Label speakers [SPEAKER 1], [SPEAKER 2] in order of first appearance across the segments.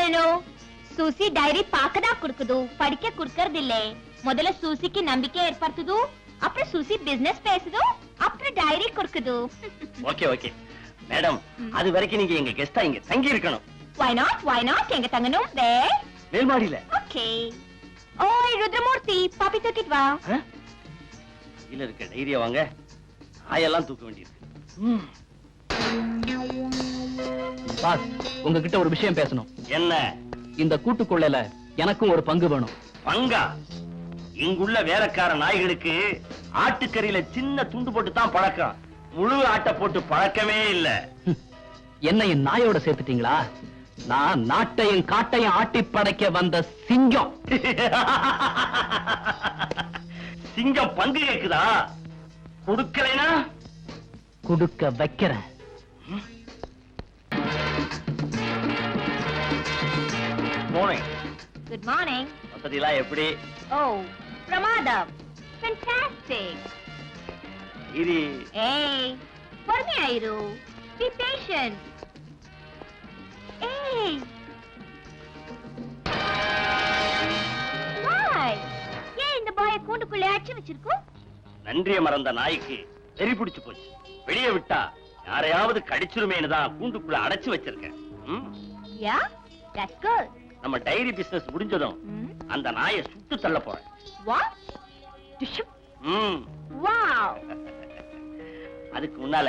[SPEAKER 1] சொல்லணும். சூசி டைரி பாக்கதா குடுக்குது, படிக்க குடுக்கறது இல்ல. முதல்ல சூசிக்கு நம்பிக்கை ஏற்படுத்துது, அப்புறம் சூசி பிசினஸ் பேசுது, அப்புறம் டைரி குடுக்குது.
[SPEAKER 2] ஓகே ஓகே மேடம், அது வரைக்கும் நீங்க எங்க கெஸ்டா இங்க தங்கி இருக்கணும்.
[SPEAKER 1] Why not? எங்க தங்கணும்?
[SPEAKER 2] மேல்மாடியில.
[SPEAKER 1] ஓகே. ஓய் ருத்ரமூர்த்தி, பாப்பி தூக்கிட்டு வா.
[SPEAKER 2] கீழ இருக்க டைரிய வாங்க, ஆயெல்லாம் தூக்க வேண்டியிருக்கு.
[SPEAKER 3] பாஸ், உங்ககிட்ட ஒரு விஷயம் பேசணும்.
[SPEAKER 2] என்ன?
[SPEAKER 3] இந்த கூட்டுக்குள்ளையில எனக்கும் ஒரு பங்கு வேணும்.
[SPEAKER 2] பங்கா? இங்குள்ள வேலைக்கார நாய்களுக்கு ஆட்டுக்கறியில சின்ன துண்டு போட்டு தான் பழக்கம், முழு ஆட்டை போட்டு பழக்கமே இல்ல.
[SPEAKER 3] என்னையும் நாயோட சேர்த்துட்டீங்களா? நான் நாட்டையும் காட்டையும் ஆட்டி படைக்க வந்த சிங்கம்.
[SPEAKER 2] சிங்கம் பங்கு கேக்குதா? கொடுக்கலைனா
[SPEAKER 3] கொடுக்க வைக்கிறேன்.
[SPEAKER 1] Good morning.
[SPEAKER 2] வசதிலாம் எப்படி?
[SPEAKER 1] Oh, பிரமாதம். Fantastic.
[SPEAKER 2] இரி.
[SPEAKER 1] Hey, பொறுமையாயிரு. Be patient. Hey. Why? ஏன் இந்த பாய கூண்டுக்குள்ள அடைச்சு வச்சிருக்கோம்?
[SPEAKER 2] நன்றிய மறந்த நாய்க்கு வெறி பிடிச்சு போச்சு. வெளியே விட்டா யாரையாவது கடிச்சிருமேனு தான் கூண்டுக்குள்ள அடைச்சு வச்சிருக்கேன்.
[SPEAKER 1] Yeah, that's good.
[SPEAKER 2] நம்ம டைரி பிசினஸ் முடிஞ்சதும் அந்த நாயை சுட்டு தள்ள போறேன்.
[SPEAKER 1] What? Wow.
[SPEAKER 2] அதுக்கு முன்னால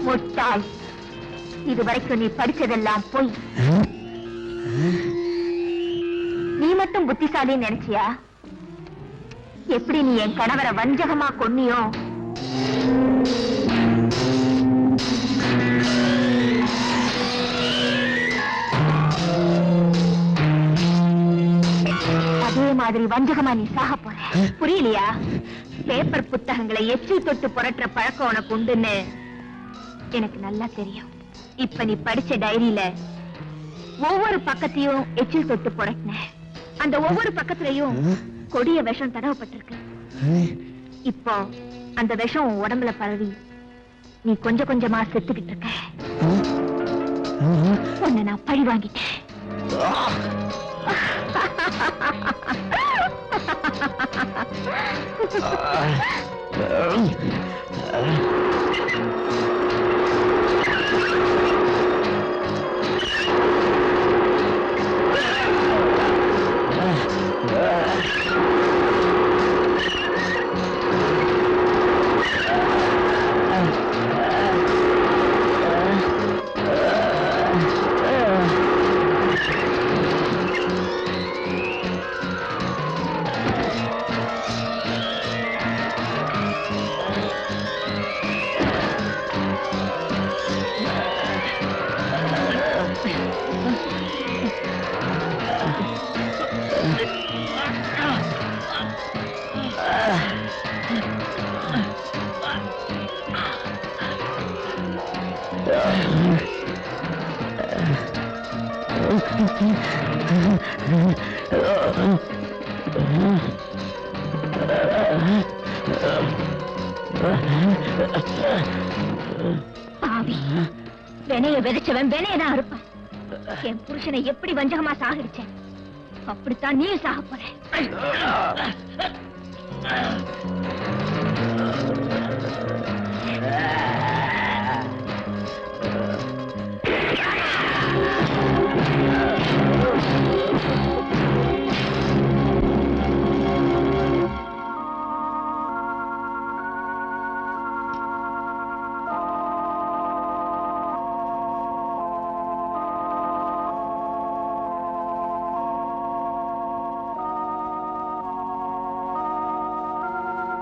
[SPEAKER 1] முட்டாள், இதுவரைக்கும் நீ படிச்சதெல்லாம் போய். நீ மட்டும் புத்திசாலின்னு நினைச்சியா? எப்படி நீ என் கணவரை வஞ்சகமா கொன்னியோ, அதே மாதிரி வஞ்சகமா நீ சாக போற. புரியலையா? பேப்பர் புத்தகங்களை எச்சில் தொட்டு புரட்டுற பழக்கம் உனக்கு உண்டுன்னு எனக்கு நல்லா தெரியும். இப்ப நீ படிச்ச டைரியில ஒவ்வொரு பக்கத்தையும் எச்சில் தொட்டு புரட்டின. அந்த ஒவ்வொரு பக்கத்திலையும் கொடிய விஷம் தடவப்பட்டிருக்கு. இப்போ அந்த விஷம் உடம்புல பரவி நீ கொஞ்சம் கொஞ்சமா செத்துக்கிட்டு இருக்க. உன்னை நான் பழி வாங்கிட்டேன். பாவி, வெனைய விதைச்சவன் வெனையதான் இருப்பான். என் புருஷனை எப்படி வஞ்சகமா சாகடிச்சேன், அப்படித்தான் நீ சாக போற.